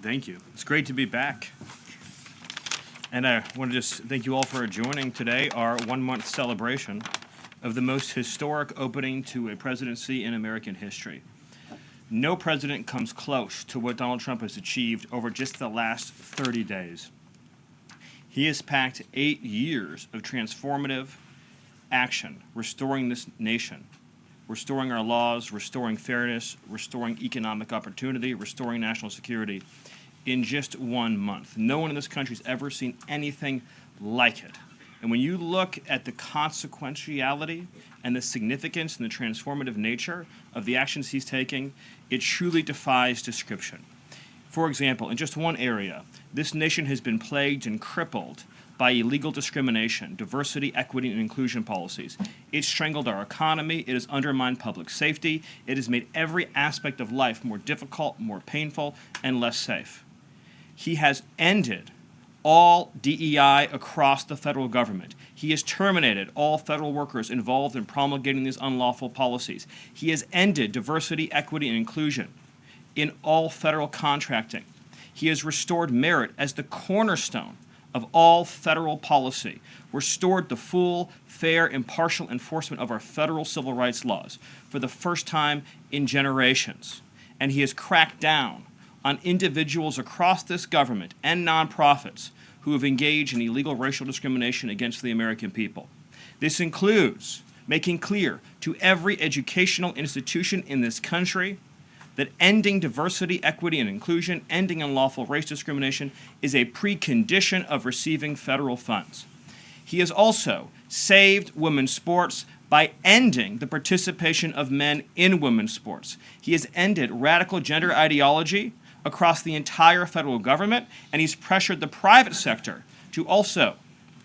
Thank you. It's great to be back. And I want to just thank you all for joining today our 1-month celebration of the most historic opening to a presidency in American history. No president comes close to what Donald Trump has achieved over just the last 30 days. He has packed 8 years of transformative action, restoring this nation, restoring our laws, restoring fairness, restoring economic opportunity, restoring national security in just 1 month. No one in this country has ever seen anything like it. And when you look at the consequentiality and the significance and the transformative nature of the actions he's taking, it truly defies description. For example, in just one area, this nation has been plagued and crippled by illegal discrimination, diversity, equity, and inclusion policies. It's strangled our economy, it has undermined public safety, it has made every aspect of life more difficult, more painful, and less safe. He has ended all DEI across the federal government. He has terminated all federal workers involved in promulgating these unlawful policies. He has ended diversity, equity, and inclusion in all federal contracting. He has restored merit as the cornerstone of all federal policy, restored the full, fair, impartial enforcement of our federal civil rights laws for the first time in generations. And he has cracked down on individuals across this government and nonprofits who have engaged in illegal racial discrimination against the American people. This includes making clear to every educational institution in this country that ending diversity, equity, and inclusion, ending unlawful race discrimination, is a precondition of receiving federal funds. He has also saved women's sports by ending the participation of men in women's sports. He has ended radical gender ideology across the entire federal government, and he's pressured the private sector to also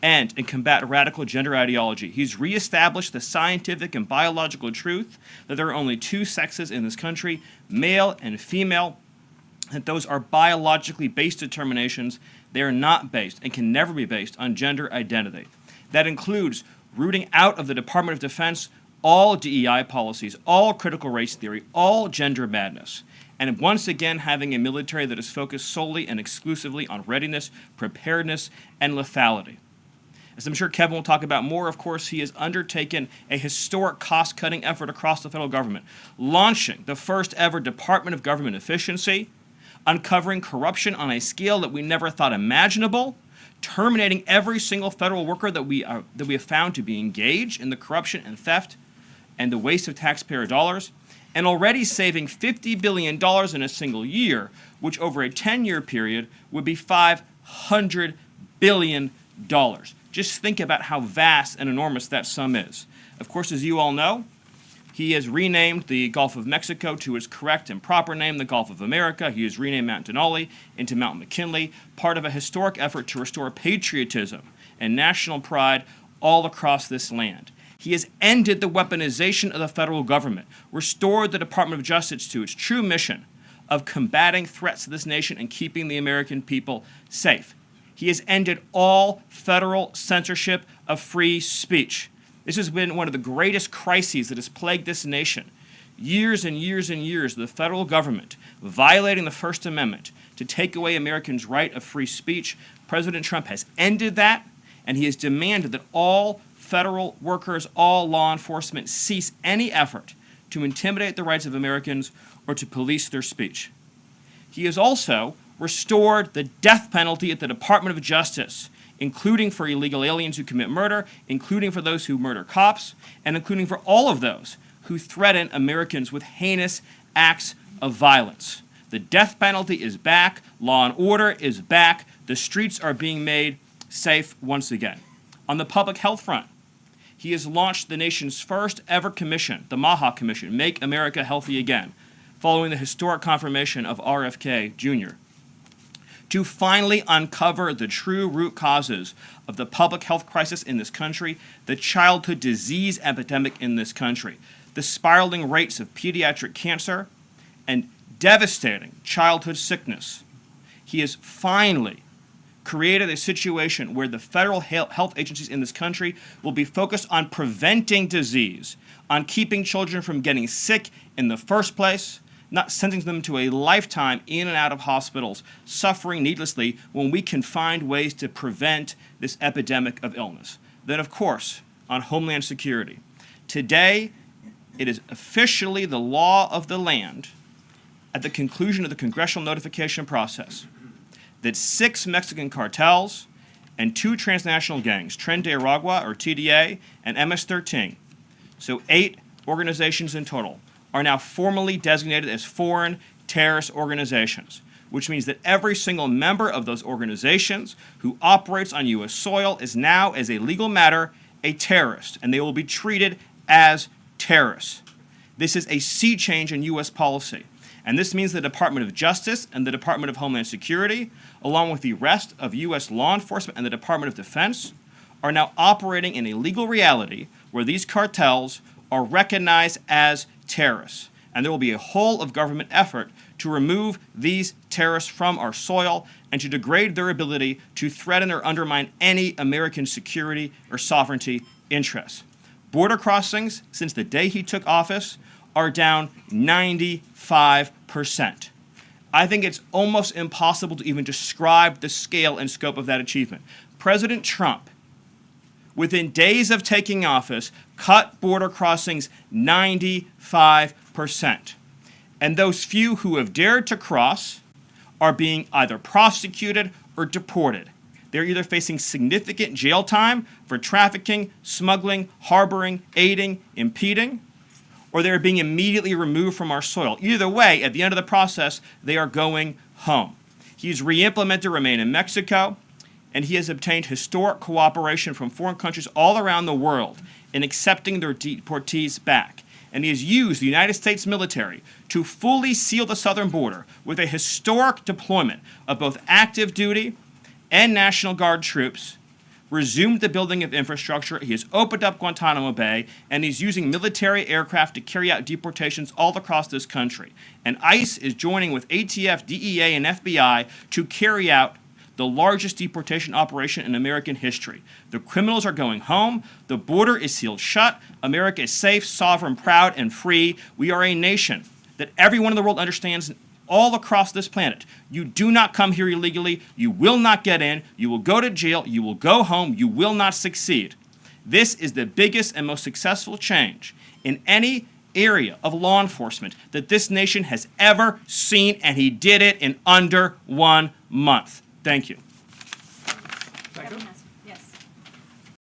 end and combat radical gender ideology. He's reestablished the scientific and biological truth that there are only 2 sexes in this country, male and female, that those are biologically based determinations. They are not based and can never be based on gender identity. That includes rooting out of the Department of Defense all DEI policies, all critical race theory, all gender madness, and once again having a military that is focused solely and exclusively on readiness, preparedness, and lethality. As I'm sure Kevin will talk about more, of course, he has undertaken a historic cost-cutting effort across the federal government, launching the first ever Department of Government Efficiency, uncovering corruption on a scale that we never thought imaginable, terminating every single federal worker that we have found to be engaged in the corruption and theft and the waste of taxpayer dollars, and already saving $50 billion in a single year, which over a 10-year period would be $500 billion. Just think about how vast and enormous that sum is. Of course, as you all know, he has renamed the Gulf of Mexico to its correct and proper name, the Gulf of America. He has renamed Mount Denali into Mount McKinley, part of a historic effort to restore patriotism and national pride all across this land. He has ended the weaponization of the federal government, restored the Department of Justice to its true mission of combating threats to this nation and keeping the American people safe. He has ended all federal censorship of free speech. This has been one of the greatest crises that has plagued this nation. Years and years and years of the federal government violating the First Amendment to take away Americans' right of free speech. President Trump has ended that, and he has demanded that all federal workers, all law enforcement, cease any effort to intimidate the rights of Americans or to police their speech. He has also restored the death penalty at the Department of Justice, including for illegal aliens who commit murder, including for those who murder cops, and including for all of those who threaten Americans with heinous acts of violence. The death penalty is back, law and order is back, the streets are being made safe once again. On the public health front, he has launched the nation's first ever commission, the MAHA Commission, Make America Healthy Again, following the historic confirmation of RFK Jr., to finally uncover the true root causes of the public health crisis in this country, the childhood disease epidemic in this country, the spiraling rates of pediatric cancer, and devastating childhood sickness. He has finally created a situation where the federal health agencies in this country will be focused on preventing disease, on keeping children from getting sick in the first place, not sentencing them to a lifetime in and out of hospitals, suffering needlessly, when we can find ways to prevent this epidemic of illness. Then, of course, on Homeland Security. Today, it is officially the law of the land, at the conclusion of the congressional notification process, that 6 Mexican cartels and 2 transnational gangs, Tren de Aragua, or TDA, and MS-13, so 8 organizations in total, are now formally designated as foreign terrorist organizations, which means that every single member of those organizations who operates on U.S. soil is now, as a legal matter, a terrorist, and they will be treated as terrorists. This is a sea change in U.S. policy, and this means the Department of Justice and the Department of Homeland Security, along with the rest of U.S. law enforcement and the Department of Defense, are now operating in a legal reality where these cartels are recognized as terrorists. And there will be a whole of government effort to remove these terrorists from our soil and to degrade their ability to threaten or undermine any American security or sovereignty interests. Border crossings, since the day he took office, are down 95%. I think it's almost impossible to even describe the scale and scope of that achievement. President Trump, within days of taking office, cut border crossings 95%. And those few who have dared to cross are being either prosecuted or deported. They're either facing significant jail time for trafficking, smuggling, harboring, aiding, impeding, or they're being immediately removed from our soil. Either way, at the end of the process, they are going home. He's re-implemented Remain in Mexico, and he has obtained historic cooperation from foreign countries all around the world in accepting their deportees back. And he has used the United States military to fully seal the southern border with a historic deployment of both active duty and National Guard troops, resumed the building of infrastructure, he has opened up Guantanamo Bay, and he's using military aircraft to carry out deportations all across this country. And ICE is joining with ATF, DEA, and FBI to carry out the largest deportation operation in American history. The criminals are going home. The border is sealed shut. America is safe, sovereign, proud, and free. We are a nation that everyone in the world understands all across this planet. You do not come here illegally. You will not get in. You will go to jail. You will go home. You will not succeed. This is the biggest and most successful change in any area of law enforcement that this nation has ever seen, and he did it in under 1 month. Thank you.